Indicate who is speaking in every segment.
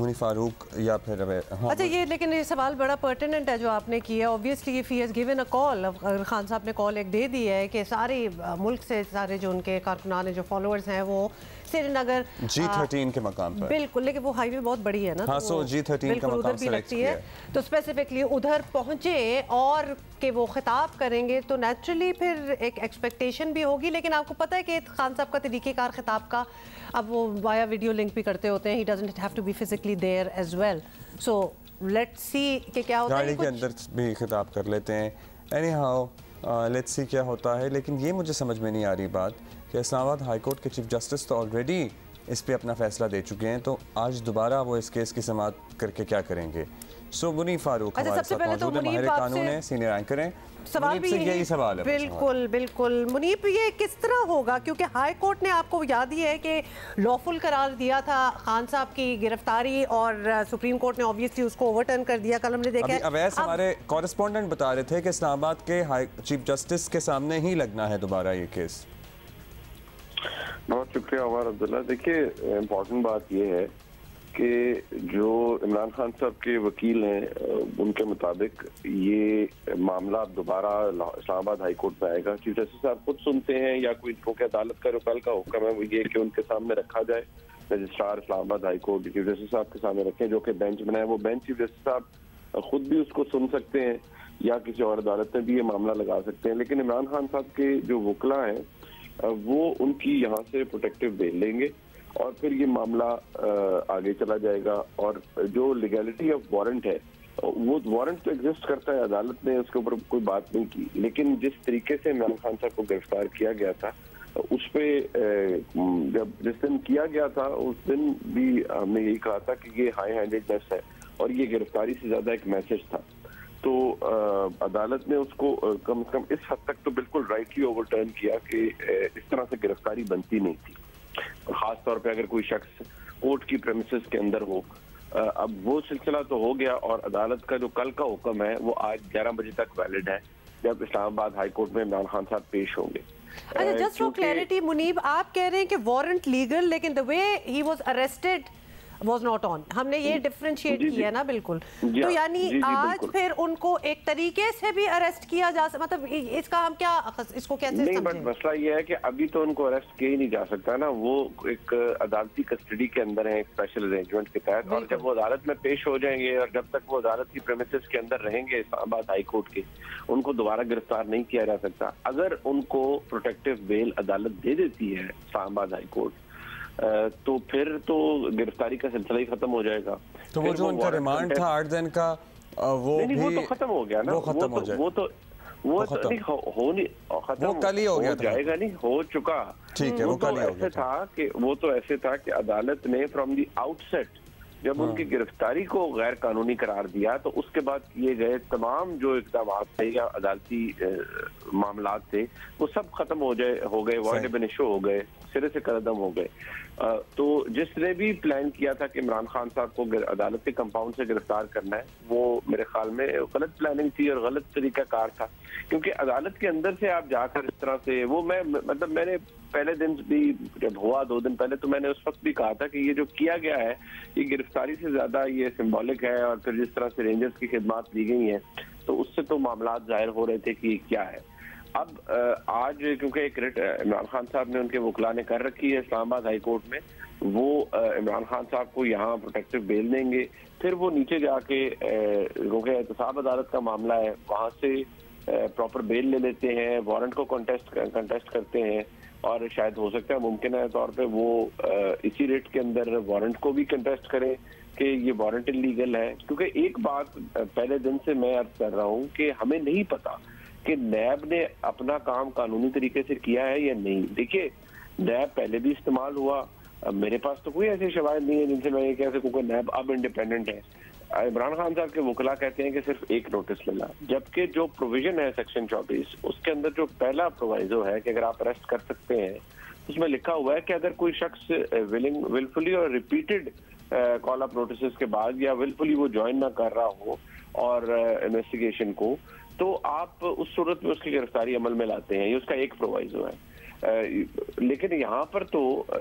Speaker 1: मुनीब फारूक या फिर हाँ।
Speaker 2: अच्छा, ये लेकिन ये सवाल बड़ा पर्टिनेंट है जो आपने किया है। Obviously if he has given a call, Khan साहब ने कॉल एक दे दी है कि सारे मुल्क से सारे जो उनके कारकुनान हैं, जो फॉलोअर्स हैं, वो श्रीनगर
Speaker 1: G13 के मकाम पर।
Speaker 2: बिल्कुल, लेकिन वो हाईवे बहुत बड़ी है ना,
Speaker 1: हाँ,
Speaker 2: तो
Speaker 1: सो G13 का मकाम
Speaker 2: भी लगती है, तो स्पेसिफिकली उधर पहुंचे और कि वो खिताब करेंगे तो नेचुरली फिर एक एक्सपेक्टेशन भी होगी। लेकिन आपको पता है कि खान साहब का तरीक़ेकार खिताब का, अब वो वाया वीडियो लिंक भी करते होते हैं, he doesn't have to be physically there as well. So let's see कि क्या होता है।
Speaker 1: गाड़ी के अंदर भी खिताब कर लेते हैं। एनी हाउ लेट्स सी क्या होता है। लेकिन ये मुझे समझ में नहीं आ रही बात कि इस्लामाबाद हाई कोर्ट के चीफ जस्टिस तो ऑलरेडी इस पे अपना फैसला दे चुके हैं, तो आज दोबारा वो इस केस की समाअत करके क्या करेंगे। सो मुनीब फारूक हमारे साथ मौजूद है, माहिर कानून है, सीनियर एंकर हैं।
Speaker 2: सवाल भी
Speaker 1: यही सवाल है।
Speaker 2: बिल्कुल बिल्कुल मुनीब, ये किस तरह होगा, क्योंकि हाई कोर्ट ने आपको याद ही है कि लॉफुल करार दिया था खान साहब की गिरफ्तारी, और सुप्रीम कोर्ट ने ऑब्वियसली उसको ओवरटर्न कर दिया। कल हमने देखा
Speaker 1: अवैस हमारे कॉरेस्पॉन्डेंट बता रहे थे कि इस्लामाबाद के चीफ जस्टिस के सामने ही लगना है दोबारा ये केस।
Speaker 3: बहुत शुक्रिया अमर अब्दुल्ला। देखिए, इम्पोर्टेंट बात यह है कि जो इमरान खान साहब के वकील हैं उनके मुताबिक ये मामला दोबारा इस्लामाबाद हाई कोर्ट में आएगा। चीफ जस्टिस साहब खुद सुनते हैं या कोई इनके अदालत का जो कल का हुक्म है वो ये कि उनके सामने रखा जाए। Registrar Islamabad high court chief justice साहब के सामने रखें, जो कि बेंच बनाए। वो बेंच चीफ जस्टिस साहब खुद भी उसको सुन सकते हैं या किसी और अदालत में भी ये मामला लगा सकते हैं। लेकिन इमरान खान साहब के जो वकला हैं वो उनकी यहाँ से प्रोटेक्टिव बेल लेंगे और फिर ये मामला आगे चला जाएगा। और जो लीगैलिटी ऑफ वारंट है, वो वारंट तो एग्जिस्ट करता है, अदालत ने उसके ऊपर कोई बात नहीं की। लेकिन जिस तरीके से इमरान खान साहब को गिरफ्तार किया गया था, उस पर जब जिस दिन किया गया था उस दिन भी हमने यही कहा था कि ये हाई हैंडेडनेस है और ये गिरफ्तारी से ज्यादा एक मैसेज था। तो अदालत ने उसको कम से कम इस हद तक तो बिल्कुल राइटली ओवरटर्न किया कि इस तरह से गिरफ्तारी बनती नहीं थी। खास तौर पे अगर कोई शख्स कोर्ट की प्रेमिसेस के अंदर हो। अब वो सिलसिला तो हो गया और अदालत का जो कल का हुक्म है वो आज 11 बजे तक वैलिड है, जब इस्लामाबाद हाई कोर्ट में इमरान खान साहब पेश होंगे।
Speaker 2: अच्छा, जस्ट फॉर क्लैरिटी मुनीब, आप कह रहे हैं कि वारंट लीगल, लेकिन the way he was arrested was not on, हमने ये डिफरेंशिएट किया ना। बिल्कुल, तो यानी आज फिर उनको एक तरीके से भी अरेस्ट किया जा सकता, मतलब इसका हम क्या, इसको कैसे
Speaker 3: नहीं, बट मसला ये है कि अभी तो उनको अरेस्ट किया ही नहीं जा सकता ना। वो एक अदालती कस्टडी के अंदर है, एक स्पेशल अरेंजमेंट के तहत, और जब वो अदालत में पेश हो जाएंगे और जब तक वो अदालत की प्रेमिसेस के अंदर रहेंगे इस्लामाबाद हाई कोर्ट के, उनको दोबारा गिरफ्तार नहीं किया जा सकता। अगर उनको प्रोटेक्टिव बेल अदालत दे देती है इस्लामाबाद हाई कोर्ट, तो फिर तो गिरफ्तारी का सिलसिला ही खत्म हो जाएगा।
Speaker 1: तो वो जो उनका रिमांड था 8 दिन का, वो
Speaker 3: तो खत्म हो गया ना। वो तो नहीं हो नहीं खत्म,
Speaker 1: वो कल ही हो गया,
Speaker 3: जाएगा नहीं, हो चुका।
Speaker 1: ठीक है, वो कल ही हो गया
Speaker 3: था कि वो तो ऐसे था कि अदालत ने फ्रॉम द आउटसेट जब उनकी गिरफ्तारी को गैर कानूनी करार दिया, तो उसके बाद किए गए तमाम जो इक़दाम थे या अदालती मामलात थे वो सब खत्म हो गए, वारंट बिन इशू हो गए, सिरे से कदम हो गए। तो जिसने भी प्लान किया था कि इमरान खान साहब को अदालत के कंपाउंड से गिरफ्तार करना है, वो मेरे ख्याल में गलत प्लानिंग थी और गलत तरीकाकार था। क्योंकि अदालत के अंदर से आप जाकर इस तरह से मैंने पहले दिन भी जब हुआ 2 दिन पहले, तो मैंने उस वक्त भी कहा था कि ये जो किया गया है ये गिरफ्तारी से ज्यादा ये सिंबॉलिक है। और फिर जिस तरह से रेंजर्स की खिदमत दी गई हैं, तो उससे तो मामला जाहिर हो रहे थे कि क्या है। अब आज क्योंकि एक रिट इमरान खान साहब ने, उनके वकला ने कर रखी है इस्लामाबाद हाई कोर्ट में, वो इमरान खान साहब को यहाँ प्रोटेक्टिव बेल देंगे। फिर वो नीचे जाके, क्योंकि एहतसाब अदालत का मामला है, वहाँ से प्रॉपर बेल ले लेते हैं, वारंट को कंटेस्ट करते हैं, और शायद हो सकता है मुमकिन है तौर पे वो इसी रेट के अंदर वारंट को भी कंटेस्ट करें कि ये वारंट इलीगल है। क्योंकि एक बात पहले दिन से मैं अर्ज कर रहा हूँ कि हमें नहीं पता कि नैब ने अपना काम कानूनी तरीके से किया है या नहीं। देखिए, नैब पहले भी इस्तेमाल हुआ, मेरे पास तो कोई ऐसी शवाहिद नहीं है जिनसे मैं ये कह सकूं कि नैब अब इंडिपेंडेंट है। इमरान खान साहब के वकला कहते हैं कि सिर्फ एक नोटिस मिला, जबकि जो प्रोविजन है सेक्शन 24 उसके अंदर जो पहला प्रोवाइजो है कि अगर आप अरेस्ट कर सकते हैं, उसमें लिखा हुआ है कि अगर कोई शख्स विलफुली और रिपीटेड कॉल अप नोटिस के बाद या विलफुली वो ज्वाइन ना कर रहा हो और इन्वेस्टिगेशन को, तो आप उस सूरत में उसकी गिरफ्तारी अमल में लाते हैं। ये उसका एक प्रोवाइजो है। लेकिन यहाँ पर तो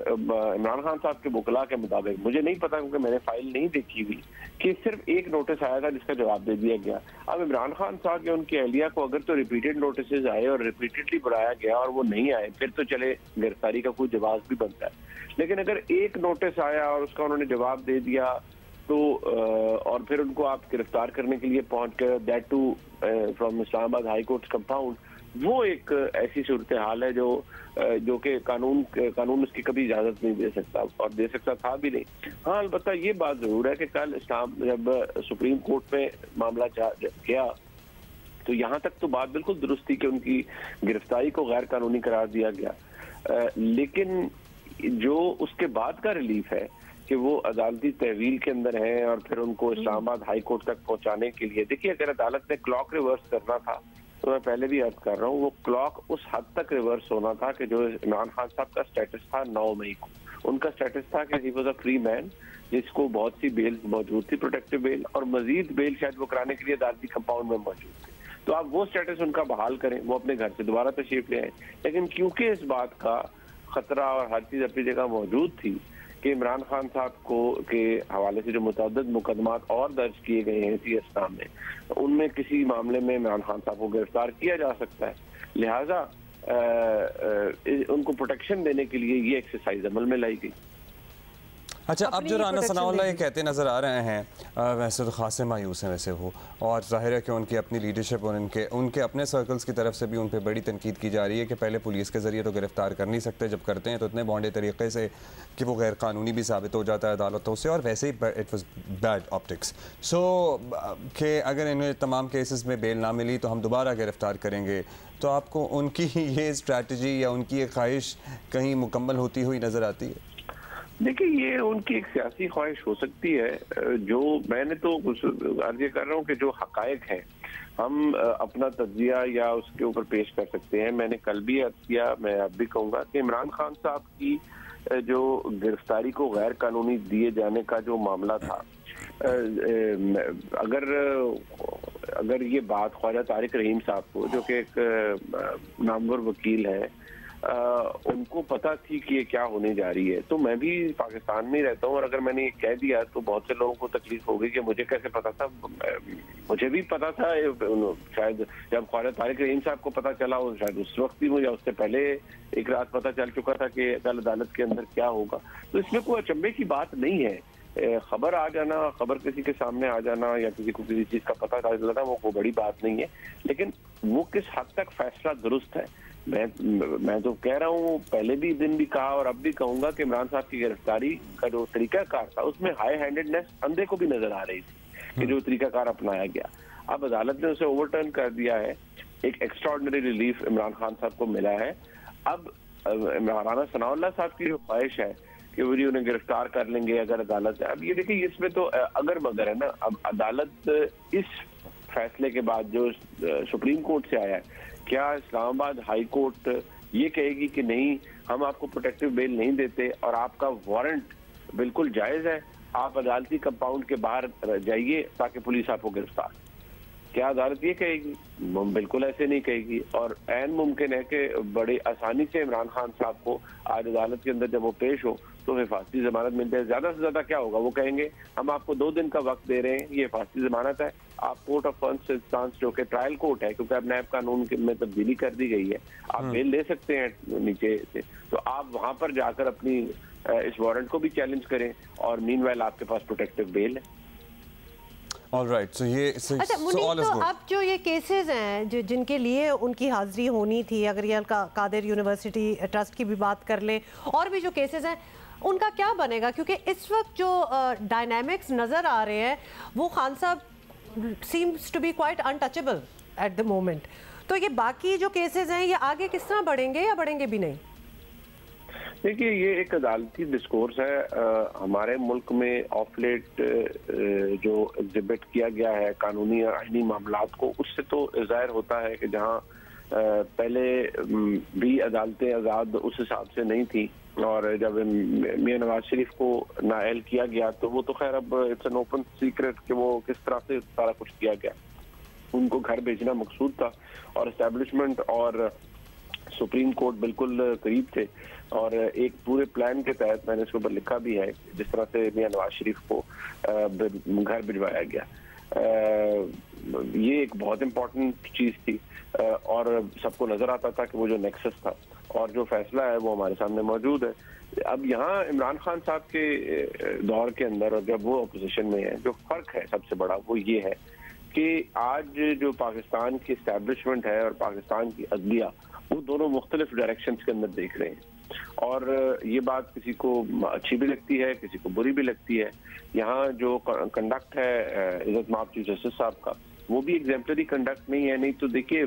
Speaker 3: इमरान खान साहब के वकला के मुताबिक, मुझे नहीं पता क्योंकि मैंने फाइल नहीं देखी हुई, कि सिर्फ एक नोटिस आया था जिसका जवाब दे दिया गया। अब इमरान खान साहब या उनकी अहलिया को अगर तो रिपीटेड नोटिस आए और रिपीटेडली बुलाया गया और वो नहीं आए, फिर तो चले गिरफ्तारी का कोई जवाब भी बनता है। लेकिन अगर एक नोटिस आया और उसका उन्होंने जवाब दे दिया तो और फिर उनको आप गिरफ्तार करने के लिए पहुंच गए, that too from Islamabad high court compound, वो एक ऐसी सूरत हाल है जो कि कानून उसकी कभी इजाजत नहीं दे सकता और दे सकता था भी नहीं। हाँ, अलबत्ता ये बात जरूर है कि कल जब सुप्रीम कोर्ट में मामला गया तो यहाँ तक तो बात बिल्कुल दुरुस्त थी कि उनकी गिरफ्तारी को गैर कानूनी करार दिया गया, लेकिन जो उसके बाद का रिलीफ है कि वो अदालती तहवील के अंदर हैं और फिर उनको इस्लामाबाद हाई कोर्ट तक पहुंचाने के लिए, देखिए अगर अदालत ने क्लॉक रिवर्स करना था तो मैं पहले भी अर्ज कर रहा हूँ, वो क्लॉक उस हद तक रिवर्स होना था कि जो इमरान खान साहब का स्टेटस था 9 मई को, उनका स्टेटस था कि he was a free man, जिसको बहुत सी बेल मौजूद थी, प्रोटेक्टिव बेल और मजीद बेल शायद वो कराने के लिए अदालती कंपाउंड में मौजूद थे। तो आप वो स्टेटस उनका बहाल करें, वो अपने घर से दोबारा तशरीफ ले आए। लेकिन क्योंकि इस बात का खतरा और हर चीज अपनी जगह मौजूद थी कि इमरान खान साहब को के हवाले से जो मुतअद्दिद मुकदमात और दर्ज किए गए हैं सीएसआई में, उनमें किसी मामले में इमरान खान साहब को गिरफ्तार किया जा सकता है, लिहाजा उनको प्रोटेक्शन देने के लिए ये एक्सरसाइज अमल में लाई गई।
Speaker 1: अच्छा, अब जो राना सनाउल्लाह ये कहते नज़र आ रहे हैं, वैसे तो खासे मायूस हैं वैसे वो, और जाहिर है कि उनकी अपनी लीडरशिप और उनके अपने सर्कल्स की तरफ से भी उन पर बड़ी तनकीद की जा रही है कि पहले पुलिस के ज़रिए तो गिरफ्तार कर नहीं सकते, जब करते हैं तो इतने बॉन्डे तरीके से कि वो गैर कानूनी भी साबित हो जाता है अदालतों से, और वैसे ही इट वॉज बैड ऑप्टिक्स। सो कि अगर इन्हें तमाम केसेस में बेल ना मिली तो हम दोबारा गिरफ्तार करेंगे, तो आपको उनकी ये स्ट्रैटेजी या उनकी ये ख्वाहिश कहीं मुकम्मल होती हुई नज़र आती है?
Speaker 3: देखिए, ये उनकी एक सियासी ख्वाहिश हो सकती है, जो मैंने तो अर्ज कर रहा हूँ कि जो हकायक है हम अपना तज्जिया या उसके ऊपर पेश कर सकते हैं। मैंने कल भी अर्ज किया, मैं अब भी कहूँगा कि इमरान खान साहब की जो गिरफ्तारी को गैर कानूनी दिए जाने का जो मामला था, अगर ये बात ख्वाजा तारिक रहीम साहब को, जो कि एक नामवर वकील है, उनको पता थी कि ये क्या होने जा रही है, तो मैं भी पाकिस्तान में ही रहता हूँ और अगर मैंने ये कह दिया तो बहुत से लोगों को तकलीफ हो गई कि मुझे कैसे पता था। मुझे भी पता था, शायद जब ख्वाजा तारिक रहीम साहब को पता चला हो, शायद उस वक्त भी मुझे उससे पहले एक रात पता चल चुका था कि कल अदालत के अंदर क्या होगा। तो इसमें कोई अचंभे की बात नहीं है। खबर आ जाना, खबर किसी के सामने आ जाना या किसी को किसी चीज का पता चलना, वो कोई बड़ी बात नहीं है। लेकिन वो किस हद तक फैसला दुरुस्त है, मैं तो कह रहा हूँ, पहले भी दिन भी कहा और अब भी कहूंगा कि इमरान साहब की गिरफ्तारी का जो तरीकाकार था उसमें हाई हैंडेडनेस अंधे को भी नजर आ रही थी कि जो तरीकाकार अपनाया गया। अब अदालत ने उसे ओवरटर्न कर दिया है, एक एक्स्ट्राऑर्डिनरी रिलीफ इमरान खान साहब को मिला है। अब राना सनाउल्लाह साहब की जो ख्वाहिश है कि वो जी उन्हें गिरफ्तार कर लेंगे अगर अदालत है, अब ये देखिए इसमें तो अगर मगर है ना। अब अदालत इस फैसले के बाद जो सुप्रीम कोर्ट से आया है, क्या इस्लामाबाद हाई कोर्ट ये कहेगी कि नहीं, हम आपको प्रोटेक्टिव बेल नहीं देते और आपका वारंट बिल्कुल जायज है, आप अदालती कंपाउंड के बाहर जाइए ताकि पुलिस आपको गिरफ्तार, क्या अदालत ये कहेगी? बिल्कुल ऐसे नहीं कहेगी। और ऐन मुमकिन है कि बड़ी आसानी से इमरान खान साहब को आज अदालत के अंदर जब वो पेश हो तो हिफाजती जमानत मिल जाए। ज्यादा से ज्यादा क्या होगा, वो कहेंगे हम आपको 2 दिन का वक्त दे रहे हैं, ये हिफाजती जमानत है, आप कोर्ट ऑफ फर्स्ट इंस्टेंस जो कि ट्रायल कोर्ट है, क्योंकि अब नैब कानून में तब्दीली कर दी गई है, आप बेल ले सकते हैं नीचे से, तो आप वहां पर जाकर अपनी इस वारंट को भी चैलेंज करें और मीनवाइल आपके पास प्रोटेक्टिव बेल है।
Speaker 1: Alright, so ये
Speaker 2: अच्छा मुनीर, तो अब जो ये केसेस हैं जिनके लिए उनकी हाजिरी होनी थी, अगर ये कादिर यूनिवर्सिटी ट्रस्ट की भी बात कर ले और भी जो केसेस हैं उनका क्या बनेगा? क्योंकि इस वक्त जो डायनामिक्स नज़र आ रहे हैं वो Khan sahab seems to be quite untouchable at the moment, तो ये बाकी जो केसेस हैं ये आगे किस तरह बढ़ेंगे या बढ़ेंगे भी नहीं?
Speaker 3: देखिए, ये एक अदालती डिस्कोर्स है। हमारे मुल्क में ऑफ लेट जो एग्जिबिट किया गया है कानूनी और आईनी मामलात को, उससे तो जाहिर होता है कि जहाँ पहले भी अदालतें आज़ाद उस हिसाब से नहीं थी और जब मियां नवाज शरीफ को नाअहल किया गया तो वो तो खैर अब इट्स एन ओपन सीक्रेट कि वो किस तरह से सारा कुछ किया गया। उनको घर भेजना मकसूद था और एस्टेब्लिशमेंट और सुप्रीम कोर्ट बिल्कुल करीब थे और एक पूरे प्लान के तहत मैंने इसके ऊपर लिखा भी है जिस तरह से मियां नवाज शरीफ को घर भिजवाया गया। ये एक बहुत इम्पोर्टेंट चीज थी और सबको नजर आता था कि वो जो नेक्सस था और जो फैसला है वो हमारे सामने मौजूद है। अब यहाँ इमरान खान साहब के दौर के अंदर और जब वो अपोजिशन में है, जो फर्क है सबसे बड़ा वो ये है कि आज जो पाकिस्तान की एस्टैब्लिशमेंट है और पाकिस्तान की अदलिया, वो दोनों मुख्तलिफ डायरेक्शंस के अंदर देख रहे हैं और ये बात किसी को अच्छी भी लगती है, किसी को बुरी भी लगती है। यहाँ जो कंडक्ट है इज्जत माब चीफ जस्टिस साहब का, वो भी एग्जेम्पलरी कंडक्ट नहीं है। नहीं तो देखिए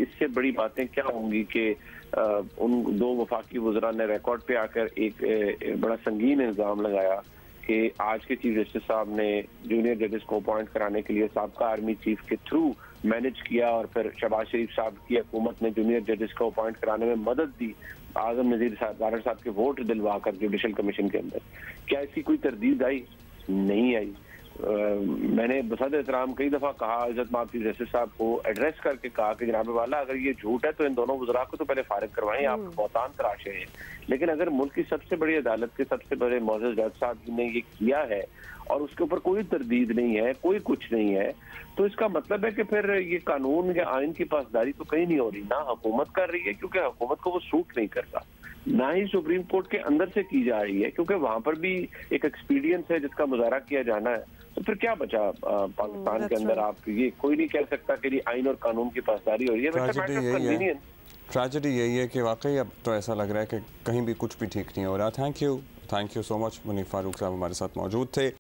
Speaker 3: इससे बड़ी बातें क्या होंगी कि उन दो वफाकी वज़रा ने रिकॉर्ड पे आकर एक बड़ा संगीन इल्ज़ाम लगाया कि आज के चीफ जस्टिस साहब ने जूनियर जजेस को अपॉइंट कराने के लिए साबका आर्मी चीफ के थ्रू मैनेज किया और फिर शहबाज शरीफ साहब की हुकूमत ने जूनियर जजेस को अपॉइंट कराने में मदद दी आजम नजीर साहब के वोट दिलवा कर जुडिशल कमीशन के अंदर। क्या इसकी कोई तरदीद आई? नहीं आई। मैंने बसद एहतराम कई दफा कहा, इज्जत माब चीफ जस्टिस साहब को एड्रेस करके कहा कि जनाब वाला अगर ये झूठ है तो इन दोनों वज़रा को तो पहले फारिग करवाएं, आप बहतान तराशे हैं। लेकिन अगर मुल्क की सबसे बड़ी अदालत के सबसे बड़े मौजूद जज साहब ने ये किया है और उसके ऊपर कोई तरदीद नहीं है, कोई कुछ नहीं है, तो इसका मतलब है कि फिर ये कानून या आइन की पासदारी तो कहीं नहीं हो रही। ना हुकूमत कर रही है क्योंकि हुकूमत को वो सूट नहीं करता, ना ही सुप्रीम कोर्ट के अंदर से की जा रही है क्योंकि वहां पर भी एक एक्सपीडियंस है जिसका मुजाहरा किया जाना है। तो फिर क्या बचा पाकिस्तान के अंदर? आप ये कोई नहीं कह सकता कि आइन और कानून की पासदारी हो रही है।
Speaker 1: ट्रेजेडी यही है कि वाकई अब तो ऐसा लग रहा है कि कहीं भी कुछ भी ठीक नहीं हो रहा। Thank you so much. Munif Farooq साहब हमारे साथ मौजूद थे।